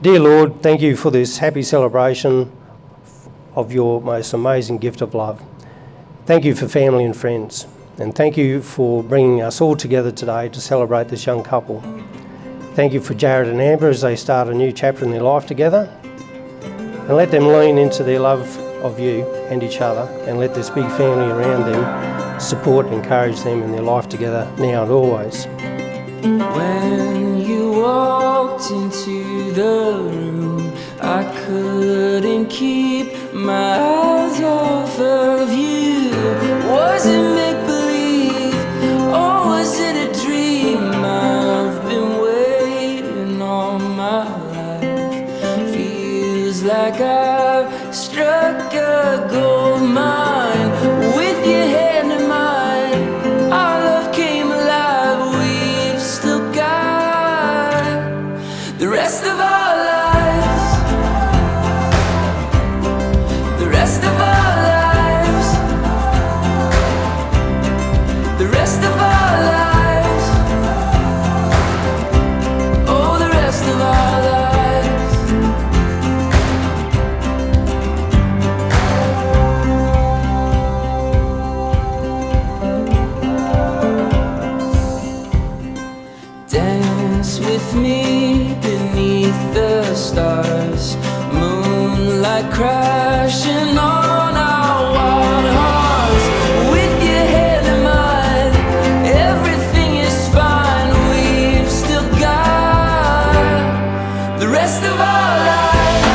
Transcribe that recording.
Dear Lord, thank you for this happy celebration of your most amazing gift of love. Thank you for family and friends, and thank you for bringing us all together today to celebrate this young couple. Thank you for Jarrod and Amber as they start a new chapter in their life together, and let them lean into their love of you and each other, and let this big family around them support and encourage them in their life together now and always. When you walked into the room, I couldn't keep my eyes off of you. Was it make-believe, or was it a dream? I've been waiting all my life. Feels like I've struck a gold mine. With your hand in mine, our love came alive. We've still got the rest of our lives. The rest of our lives. The rest of our lives. Oh, the rest of our lives. Dance with me beneath the stars, moonlight crashing on our wild hearts. With your hand in mine, everything is fine. We've still got the rest of our lives.